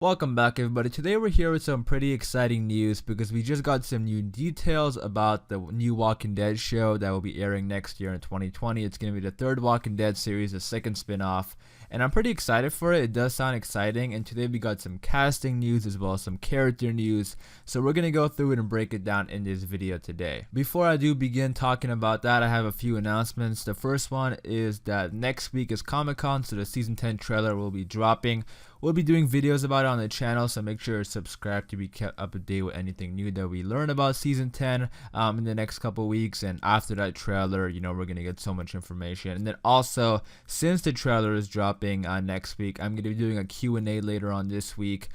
Welcome back, everybody. Today we're here with some pretty exciting news because we just got some new details about the new Walking Dead show that will be airing next year in 2020. It's going to be the third Walking Dead series, the second spin-off, and I'm pretty excited for it. It does sound exciting, and today we got some casting news as well as some character news, so we're going to go through it and break it down in this video today. Before I do begin talking about that, I have a few announcements. The first one is that next week is Comic-Con, so the Season 10 trailer will be dropping. We'll be doing videos about it on the channel, so make sure to subscribe to be kept up to date with anything new that we learn about Season 10 in the next couple weeks. And after that trailer, we're going to get so much information. And then also, since the trailer is dropping next week, I'm going to be doing a Q&A later on this week.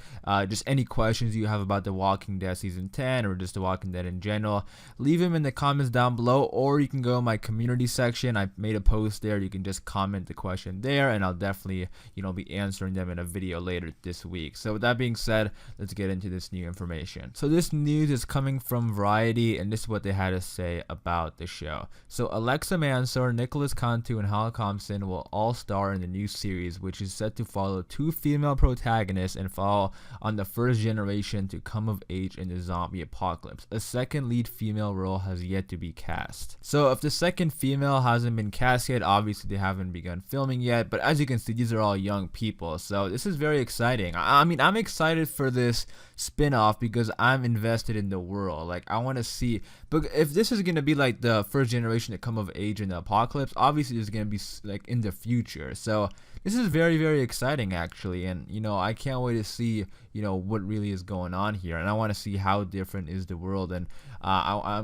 Just any questions you have about The Walking Dead Season 10 or just The Walking Dead in general, leave them in the comments down below, or you can go to my community section. I made a post there. You can just comment the question there, and I'll definitely, be answering them in a video later this week. So with that being said, let's get into this new information. So this news is coming from Variety, and this is what they had to say about the show. So Alexa Mansour, Nicholas Cantu, and Hal Thompson will all star in the new series, which is set to follow two female protagonists and follow on the first generation to come of age in the zombie apocalypse. A second lead female role has yet to be cast. So if the second female hasn't been cast yet, obviously they haven't begun filming yet, but as you can see, these are all young people, so this is very exciting. I mean, I'm excited for this spin-off because I'm invested in the world. Like, I want to see, but if this is going to be like the first generation to come of age in the apocalypse, obviously it's going to be like in the future. So this is very, very exciting actually, and I can't wait to see what really is going on here, and I want to see how different is the world, and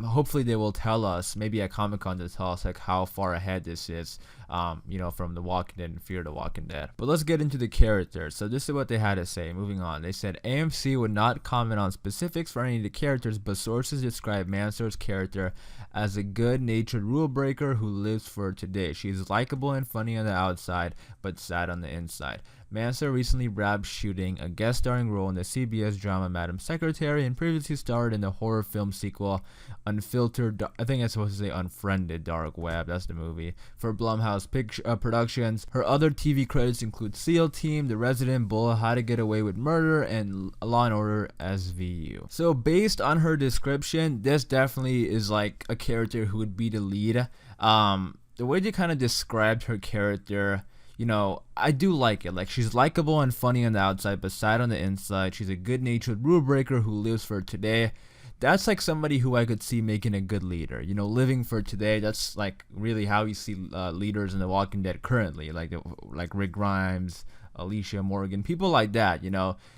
hopefully they will tell us, maybe at Comic-Con, to tell us like how far ahead this is, from The Walking Dead and Fear the Walking Dead. But let's get into the characters. So this is what they had to say. Moving on, they said AMC would not comment on specifics for any of the characters, but sources describe Mansour's character as a good-natured rule breaker who lives for today. She's likable and funny on the outside, but sad on the inside. Mansour recently wrapped shooting a guest starring role in the CBS drama Madam Secretary, and previously starred in the horror film sequel Unfiltered, I think it's supposed to say Unfriended Dark Web, that's the movie, for Blumhouse Productions. Her other TV credits include SEAL Team, The Resident, Bull, How to Get Away with Murder, and Law & Order SVU. So based on her description, this definitely is like a character who would be the lead. The way they kind of described her character, I do like it. Like, she's likable and funny on the outside, but sad on the inside. She's a good-natured rule breaker who lives for today. That's like somebody who I could see making a good leader. Living for today. That's like really how you see leaders in The Walking Dead currently, like Rick Grimes, Alicia Morgan, people like that.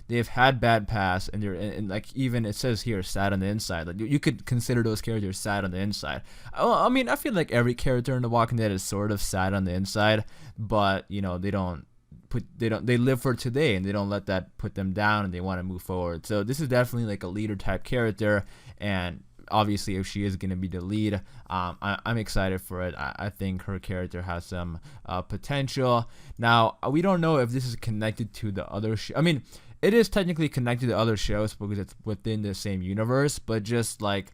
They've had bad past, and they're and like, even it says here, sad on the inside. Like, you could consider those characters sad on the inside. I mean, I feel like every character in The Walking Dead is sort of sad on the inside, but they live for today, and they don't let that put them down, and they want to move forward. So this is definitely like a leader type character, and obviously if she is going to be the lead, I'm excited for it. I think her character has some potential. Now, we don't know if this is connected to the other I mean, it is technically connected to other shows because it's within the same universe, but just like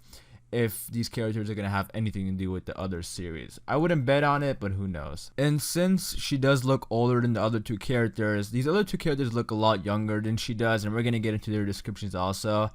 if these characters are going to have anything to do with the other series. I wouldn't bet on it, but who knows. And since she does look older than the other two characters, these other two characters look a lot younger than she does, and we're going to get into their descriptions also.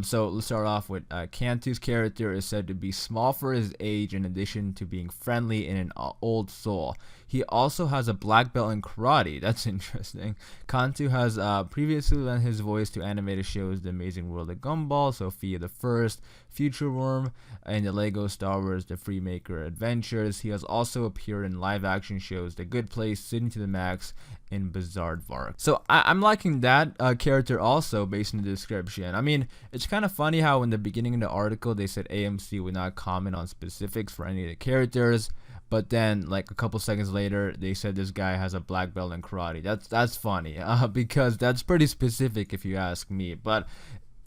So let's start off with Cantu's character is said to be small for his age, in addition to being friendly and an old soul. He also has a black belt in karate. That's interesting. Cantu has previously lent his voice to animated shows The Amazing World of Gumball, Sophia the First, Future Worm, and the Lego Star Wars The Freemaker Adventures. He has also appeared in live-action shows The Good Place, Sydney to the Max, and Bizaardvark. So I'm liking that character also based on the description. I mean, it's kind of funny how in the beginning of the article they said AMC would not comment on specifics for any of the characters, but then like a couple seconds later they said this guy has a black belt in karate. That's funny because that's pretty specific if you ask me. But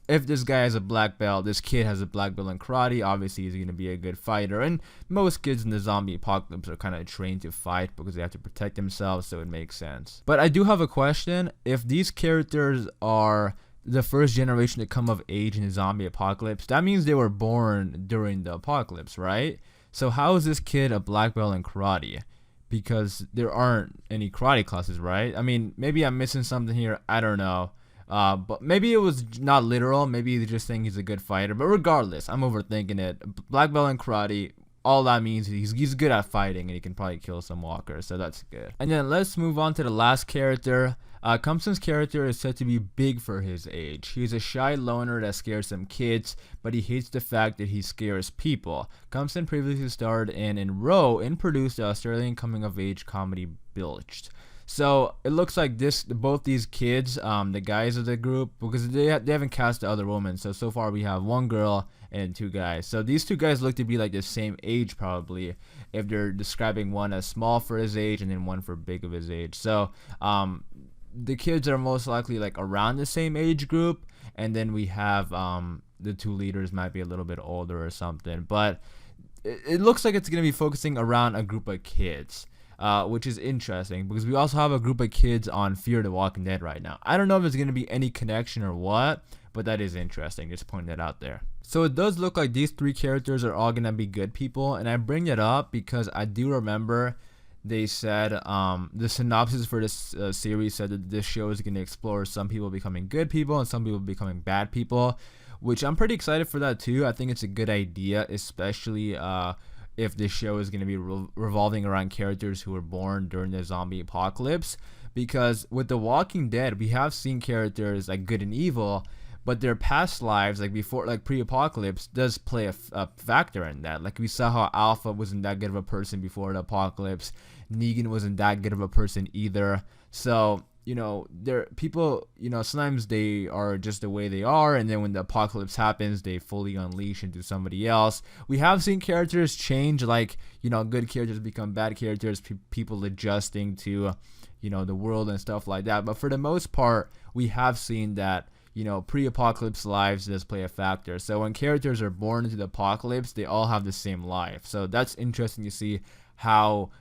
if this guy has a black belt, this kid has a black belt in karate, obviously he's going to be a good fighter. And most kids in the zombie apocalypse are kind of trained to fight because they have to protect themselves, so it makes sense. But I do have a question. If these characters are the first generation to come of age in the zombie apocalypse, that means they were born during the apocalypse, right? So how is this kid a black belt in karate? Because there aren't any karate classes, right? I mean, maybe I'm missing something here. I don't know. But maybe it was not literal. Maybe they're just saying he's a good fighter. But regardless, I'm overthinking it. Black belt in karate. All that means he's good at fighting and he can probably kill some walkers, so that's good. And then let's move on to the last character. Kumsen's character is said to be big for his age. He's a shy loner that scares some kids, but he hates the fact that he scares people. Kumsen previously starred in Row and produced the Australian coming-of-age comedy Bilged. So it looks like both these kids, the guys of the group, because they haven't cast the other woman. So far we have one girl and two guys. So these two guys look to be like the same age probably, if they're describing one as small for his age and then one for big of his age. So the kids are most likely like around the same age group, and then we have the two leaders might be a little bit older or something. But it looks like it's gonna be focusing around a group of kids. Which is interesting because we also have a group of kids on Fear the Walking Dead right now. I don't know if there's going to be any connection or what, but that is interesting. Just pointing that out there. So it does look like these three characters are all going to be good people, and I bring it up because I do remember they said the synopsis for this series said that this show is going to explore some people becoming good people and some people becoming bad people, which I'm pretty excited for that too. I think it's a good idea, especially if this show is going to be revolving around characters who were born during the zombie apocalypse. Because with The Walking Dead, we have seen characters like good and evil, but their past lives, like before, like pre-apocalypse, does play a factor in that. Like we saw how Alpha wasn't that good of a person before the apocalypse. Negan wasn't that good of a person either. So people, sometimes they are just the way they are, and then when the apocalypse happens, they fully unleash into somebody else. We have seen characters change, like, good characters become bad characters, people adjusting to, the world and stuff like that. But for the most part, we have seen that, pre-apocalypse lives does play a factor. So when characters are born into the apocalypse, they all have the same life. So that's interesting to see how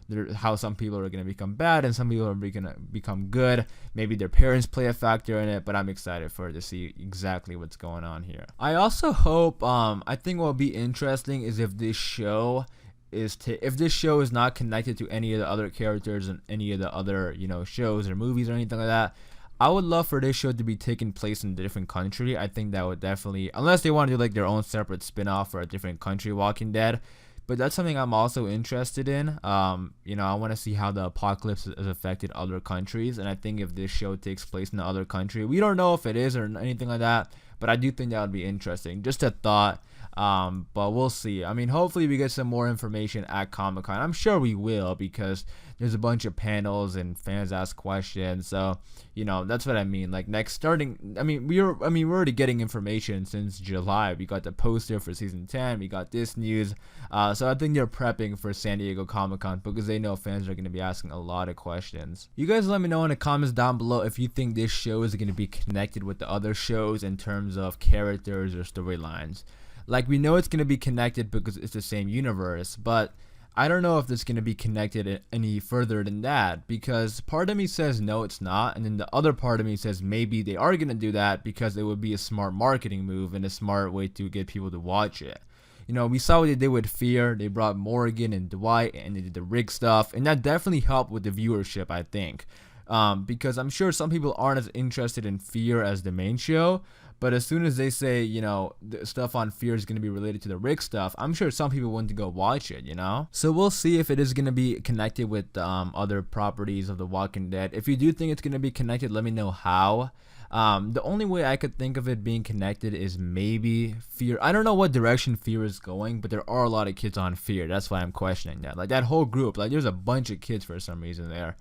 some people are going to become bad and some people are going to become good. Maybe their parents play a factor in it, but I'm excited to see exactly what's going on here. I also hope, I think what will be interesting is if this show is not connected to any of the other characters and any of the other, shows or movies or anything like that. I would love for this show to be taking place in a different country. I think that would definitely, unless they want to do like their own separate spin-off for a different country, Walking Dead. But that's something I'm also interested in. I want to see how the apocalypse has affected other countries. And I think if this show takes place in another country, we don't know if it is or anything like that, but I do think that would be interesting. Just a thought. But we'll see. I mean, hopefully we get some more information at Comic-Con. I'm sure we will, because there's a bunch of panels and fans ask questions. So, that's what I mean. Like we're already getting information since July. We got the poster for season 10. We got this news. So I think they're prepping for San Diego Comic-Con because they know fans are going to be asking a lot of questions. You guys let me know in the comments down below if you think this show is going to be connected with the other shows in terms of characters or storylines. Like, we know it's going to be connected because it's the same universe, but I don't know if it's going to be connected any further than that, because part of me says no, it's not, and then the other part of me says maybe they are going to do that because it would be a smart marketing move and a smart way to get people to watch it. We saw what they did with Fear. They brought Morgan and Dwight, and they did the Rick stuff, and that definitely helped with the viewership, I think. Because I'm sure some people aren't as interested in Fear as the main show, but as soon as they say, the stuff on Fear is going to be related to the Rick stuff, I'm sure some people want to go watch it, So we'll see if it is going to be connected with other properties of The Walking Dead. If you do think it's going to be connected, let me know how. The only way I could think of it being connected is maybe Fear. I don't know what direction Fear is going, but there are a lot of kids on Fear. That's why I'm questioning that. Like, that whole group, like, there's a bunch of kids for some reason there.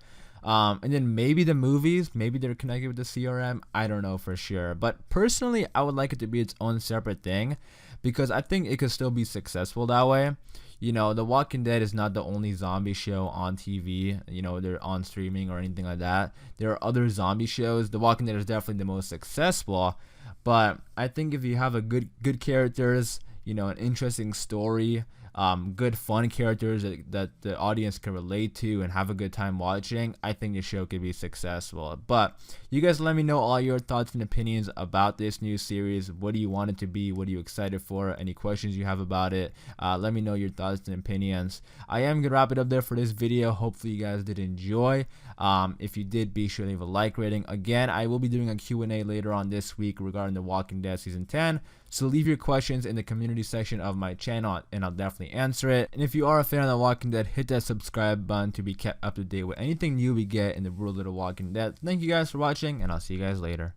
And then maybe the movies, maybe they're connected with the CRM. I don't know for sure. But personally, I would like it to be its own separate thing, because I think it could still be successful that way. The Walking Dead is not the only zombie show on TV. They're on streaming or anything like that. There are other zombie shows. The Walking Dead is definitely the most successful. But I think if you have a good characters, an interesting story, good fun characters that the audience can relate to and have a good time watching, I think the show could be successful. But you guys let me know all your thoughts and opinions about this new series. What do you want it to be? What are you excited for? Any questions you have about it? Let me know your thoughts and opinions. I am gonna wrap it up there for this video. Hopefully you guys did enjoy. If you did, be sure to leave a like rating. Again, I will be doing a Q&A later on this week regarding The Walking Dead season 10. So leave your questions in the community section of my channel and I'll definitely answer it. And if you are a fan of The Walking Dead, hit that subscribe button to be kept up to date with anything new we get in the world of The Walking Dead. Thank you guys for watching, and I'll see you guys later.